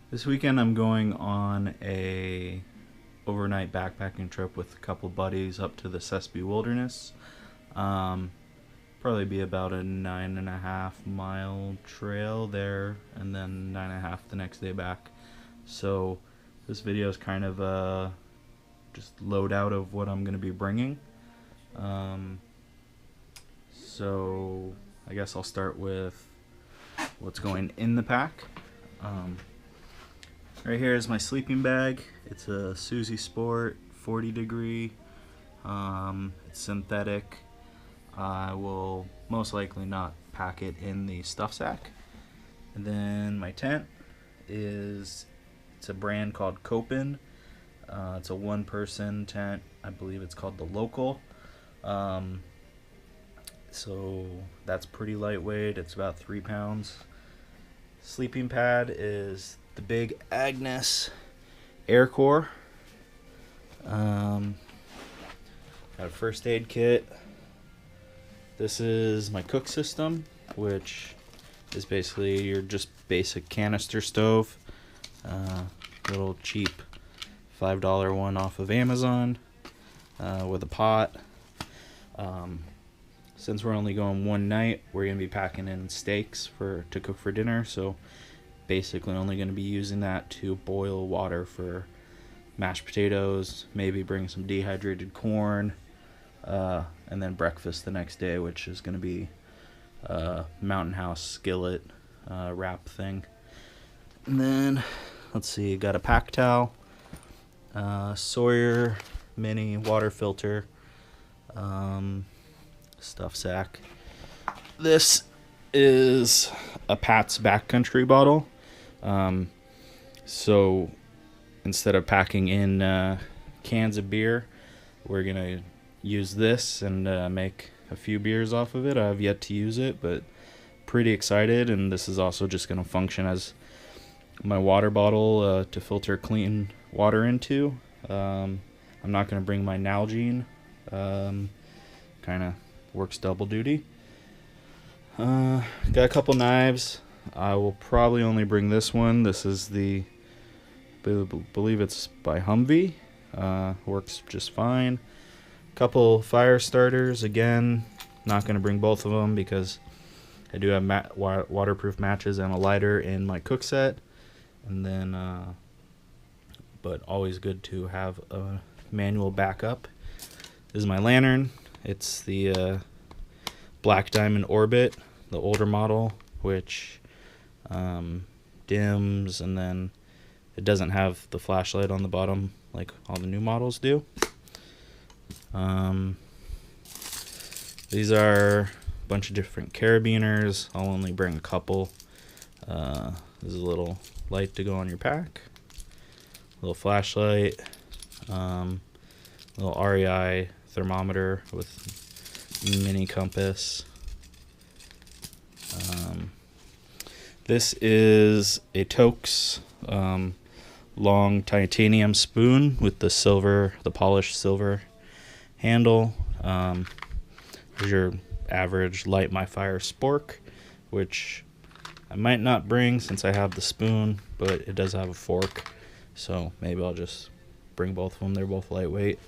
This weekend I'm going on a overnight backpacking trip with a couple buddies up to the Sussie Wilderness. Um, Probably be about a 9.5 mile trail there, and then 9.5 the next day back. So this video is kind of just loadout of what I'm going to be bringing. So I guess I'll start with what's going in the pack. Right here is my sleeping bag. It's a Sussie Sport 40 degree. It's synthetic. I will most likely not pack it in the stuff sack. And then my tent it's a brand called Koppen. It's a one-person tent. I believe it's called the Lokal. So that's pretty lightweight. It's about 3 pounds. Sleeping pad is the big Agnes Aircore. Got a first aid kit. This is my cook system, which is basically your just basic canister stove. Little cheap $5 one off of Amazon with a pot. Since we're only going one night, we're going to be packing in steaks to cook for dinner, so basically only going to be using that to boil water for mashed potatoes, maybe bring some dehydrated corn, and then breakfast the next day, which is going to be Mountain House skillet wrap thing. And then, let's see, got a pack towel, Sawyer mini water filter, stuff sack. This is a Pat's Backcountry bottle. So instead of packing in cans of beer, we're gonna use this and make a few beers off of it. I've yet to use it, but pretty excited. And this is also just gonna function as my water bottle to filter clean water into. I'm not gonna bring my Nalgene. Kind of works double duty. Got a couple knives. I will probably only bring this one. This is the, believe it's by Humvee. Works just fine. Couple fire starters. Again, not going to bring both of them because I do have waterproof matches and a lighter in my cook set. And then, but always good to have a manual backup. This is my lantern. It's the Black Diamond Orbit, the older model, which dims, and then it doesn't have the flashlight on the bottom like all the new models do. These are a bunch of different carabiners. I'll only bring a couple. This is a little light to go on your pack, little flashlight, little REI thermometer with mini compass. This is a Tokes long titanium spoon with the polished silver handle. Here's your average light my fire spork, which I might not bring since I have the spoon, but it does have a fork, so maybe I'll just bring both of them. They're both lightweight.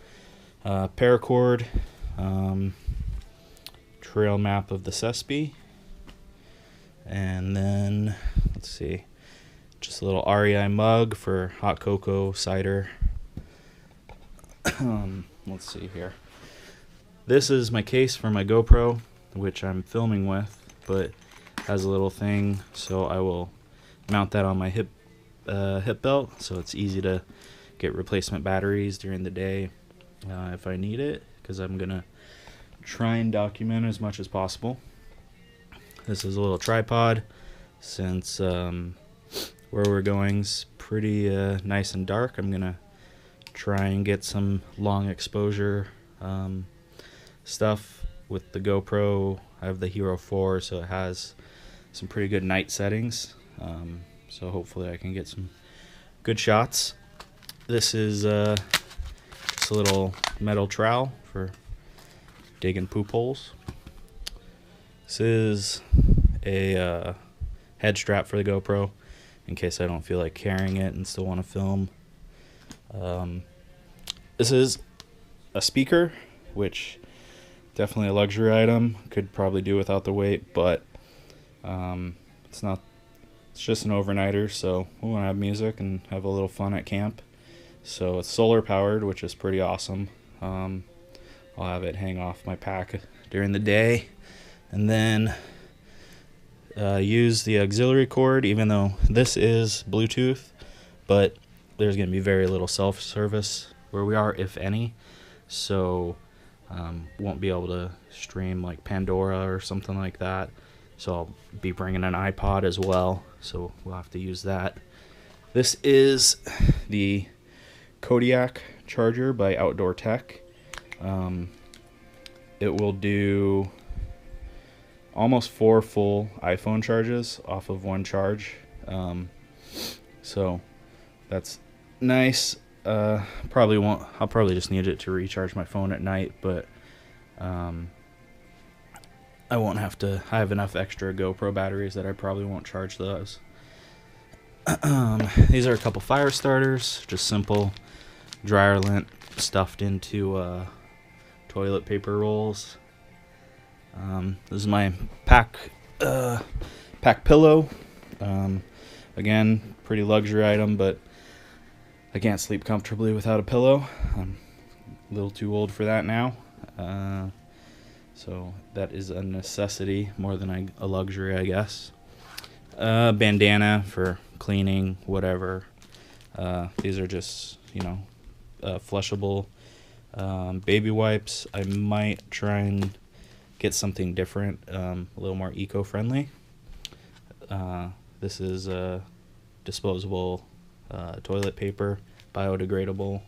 Paracord, trail map of the Sussie, and then let's see, just a little REI mug for hot cocoa, cider. Let's see here. This is my case for my GoPro, which I'm filming with, but has a little thing, so I will mount that on my hip belt, so it's easy to get replacement batteries during the day if I need it, because I'm gonna try and document as much as possible. This is a little tripod, since where we're going's pretty nice and dark. I'm gonna try and get some long exposure stuff with the GoPro. I have the Hero 4, so it has some pretty good night settings, so hopefully I can get some good shots. This is just a little metal trowel for digging poop holes. This is a head strap for the GoPro. in case I don't feel like carrying it and still want to film. This is a speaker, which definitely a luxury item. Could probably do without the weight, but it's not. It's just an overnighter, so we want to have music and have a little fun at camp. So it's solar powered, which is pretty awesome. I'll have it hang off my pack during the day, and then use the auxiliary cord, even though this is Bluetooth, but there's going to be very little self-service where we are, if any, so won't be able to stream like Pandora or something like that. So I'll be bringing an iPod as well, so we'll have to use that. This is the Kodiak charger by Outdoor Tech. It will do almost 4 full iPhone charges off of one charge. So that's nice. I'll probably just need it to recharge my phone at night, but I won't have to. I have enough extra GoPro batteries that I probably won't charge those. These are a couple fire starters, just simple dryer lint stuffed into toilet paper rolls. This is my pack pillow. Again, pretty luxury item, but I can't sleep comfortably without a pillow. I'm a little too old for that now. So that is a necessity more than a luxury, I guess. Bandana for cleaning, whatever. These are just, flushable baby wipes. I might try and get something different, a little more eco-friendly. This is disposable toilet paper, biodegradable,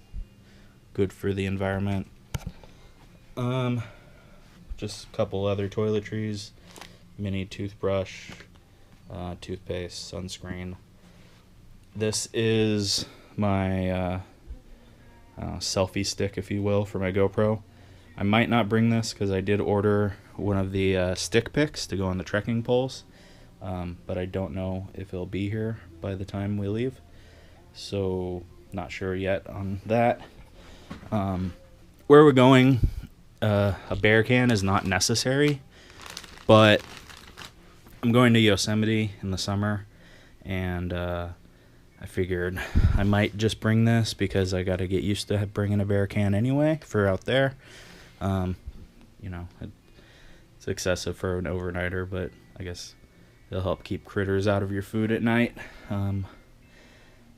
good for the environment. Just a couple other toiletries, mini toothbrush, toothpaste, sunscreen. This is my selfie stick, if you will, for my GoPro. I might not bring this because I did order one of the stick picks to go on the trekking poles, but I don't know if it'll be here by the time we leave, so not sure yet on that. Where we're going, a bear can is not necessary, but I'm going to Yosemite in the summer, and I figured I might just bring this because I got to get used to bringing a bear can anyway for out there. It's excessive for an overnighter, but I guess it'll help keep critters out of your food at night. And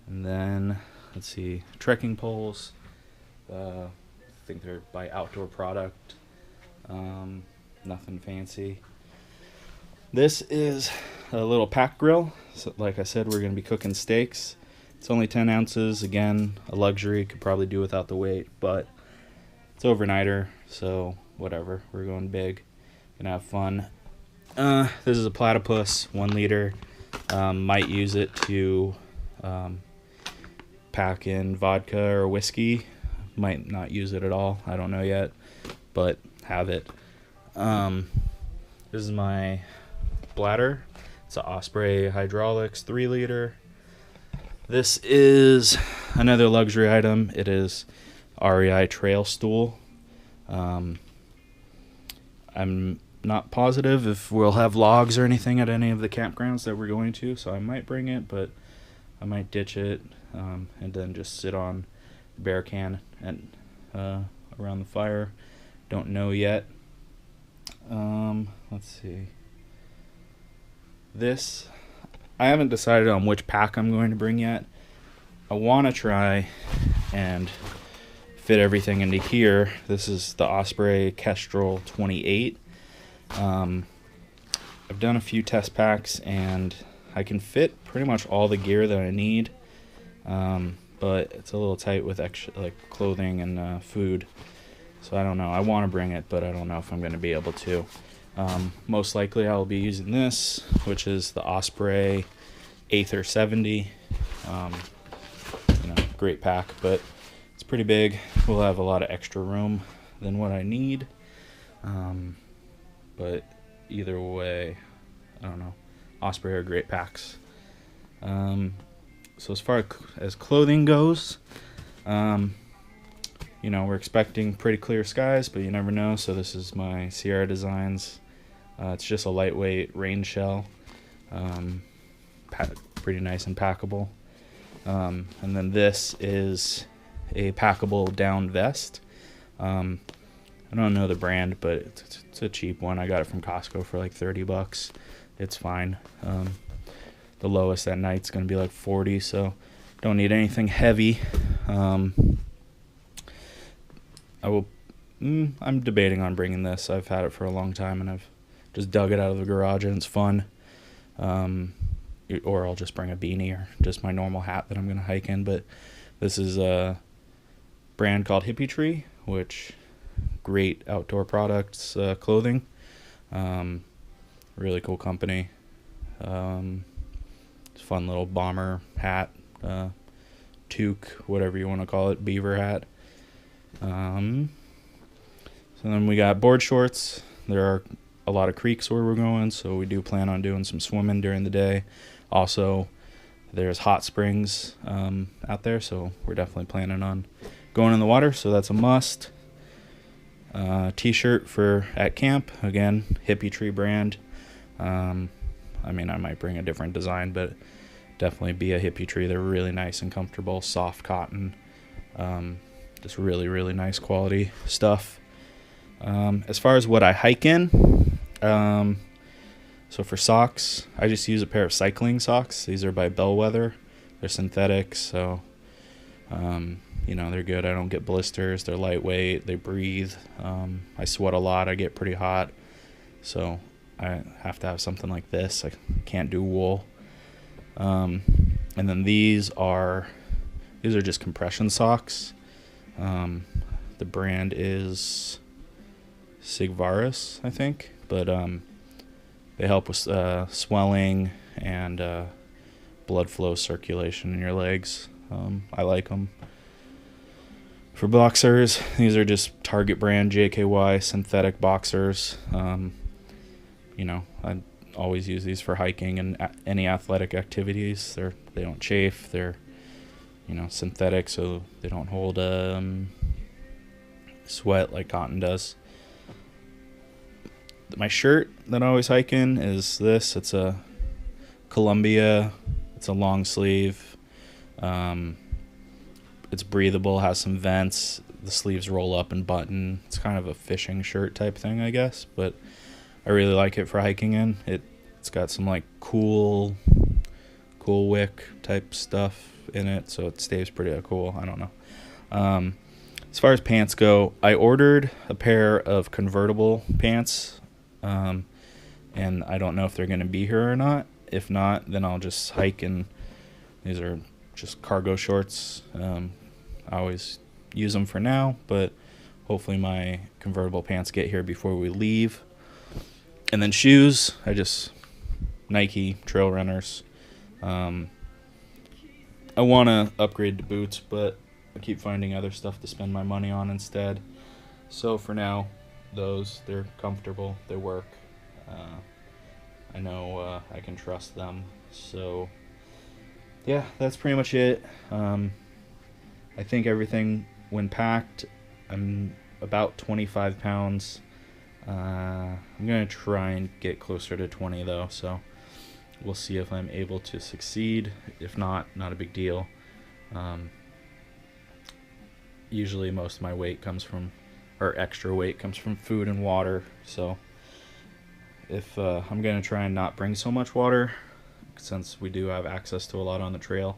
then, let's see, trekking poles. I think they're by Outdoor Product. Nothing fancy. This is a little pack grill. So, like I said, we're going to be cooking steaks. It's only 10 ounces. Again, a luxury. Could probably do without the weight, but it's overnighter, so whatever. We're going big. Gonna have fun. This is a platypus, 1 liter. Might use it to pack in vodka or whiskey. Might not use it at all. I don't know yet, but have it. This is my bladder. It's an Osprey Hydraulics 3 liter. This is another luxury item. It is REI Trail Stool. I'm not positive if we'll have logs or anything at any of the campgrounds that we're going to, so I might bring it, but I might ditch it and then just sit on the bear can and around the fire. Don't know yet. Let's see. This, I haven't decided on which pack I'm going to bring yet. I want to try and fit everything into here. This is the Osprey Kestrel 28. I've done a few test packs and I can fit pretty much all the gear that I need, but it's a little tight with extra, like clothing and food. So I don't know. I want to bring it, but I don't know if I'm going to be able to. Most likely I'll be using this, which is the Osprey Aether 70. Great pack, but it's pretty big. We'll have a lot of extra room than what I need. But either way, I don't know. Osprey are great packs. So as far as clothing goes, you know, we're expecting pretty clear skies, but you never know. So this is my Sierra Designs. It's just a lightweight rain shell, pretty nice and packable. And then this is a packable down vest. I don't know the brand, but it's a cheap one. I got it from Costco for like 30 bucks. It's fine. The lowest at night's going to be like 40, so don't need anything heavy. I'm debating on bringing this. I've had it for a long time, and I've just dug it out of the garage, and it's fun. Or I'll just bring a beanie or just my normal hat that I'm going to hike in. But this is a brand called Hippie Tree, which great outdoor products, clothing. Really cool company. It's a fun little bomber hat, toque, whatever you want to call it, beaver hat. So then we got board shorts. There are a lot of creeks where we're going, so we do plan on doing some swimming during the day. Also, there's hot springs out there, so we're definitely planning on going in the water, so that's a must. T-shirt for at camp, again, Hippie Tree brand. I mean, I might bring a different design, but definitely be a Hippie Tree. They're really nice and comfortable, soft cotton, just really, really nice quality stuff. As far as what I hike in, so for socks, I just use a pair of cycling socks. These are by Bellwether. They're synthetic, so you know, they're good. I don't get blisters. They're lightweight. They breathe. I sweat a lot. I get pretty hot, so I have to have something like this. I can't do wool. And then these are just compression socks. The brand is Sigvaris, I think, but they help with swelling and blood flow circulation in your legs. I like them. For boxers, these are just Target brand JKY synthetic boxers. You know, I always use these for hiking and any athletic activities. They don't chafe. They're, you know, synthetic, so they don't hold sweat like cotton does. My shirt that I always hike in is this. It's a Columbia. It's a long sleeve. It's breathable, has some vents. The sleeves roll up and button. It's kind of a fishing shirt type thing, I guess, but I really like it for hiking in. It's got some like cool wick type stuff in it, so it stays pretty cool. I don't know. As far as pants go, I ordered a pair of convertible pants, and I don't know if they're going to be here or not. If not, then I'll just hike in. These are just cargo shorts. I always use them for now, but hopefully my convertible pants get here before we leave. And then shoes, Nike trail runners. I want to upgrade to boots, but I keep finding other stuff to spend my money on instead. So for now, they're comfortable, they work. I know I can trust them. So yeah, that's pretty much it. I think everything, when packed, I'm about 25 pounds. I'm going to try and get closer to 20 though, so we'll see if I'm able to succeed. If not, not a big deal. Usually most of my weight comes from, or extra weight comes from food and water, so if I'm going to try and not bring so much water, since we do have access to a lot on the trail.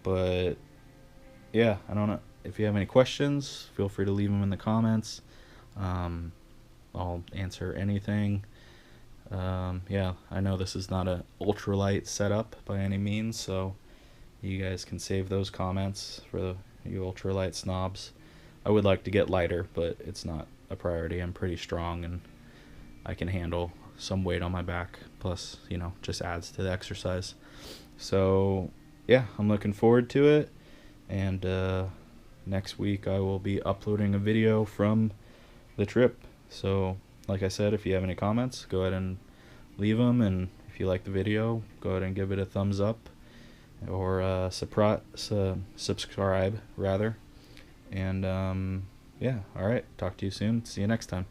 But yeah, I don't know. If you have any questions, feel free to leave them in the comments. I'll answer anything. Yeah, I know this is not a ultralight setup by any means, so you guys can save those comments for you ultralight snobs. I would like to get lighter, but it's not a priority. I'm pretty strong and I can handle some weight on my back, plus, you know, just adds to the exercise. So yeah, I'm looking forward to it, and next week I will be uploading a video from the trip. So like I said, if you have any comments, go ahead and leave them, and if you like the video, go ahead and give it a thumbs up, or subscribe rather. And yeah, all right, talk to you soon. See you next time.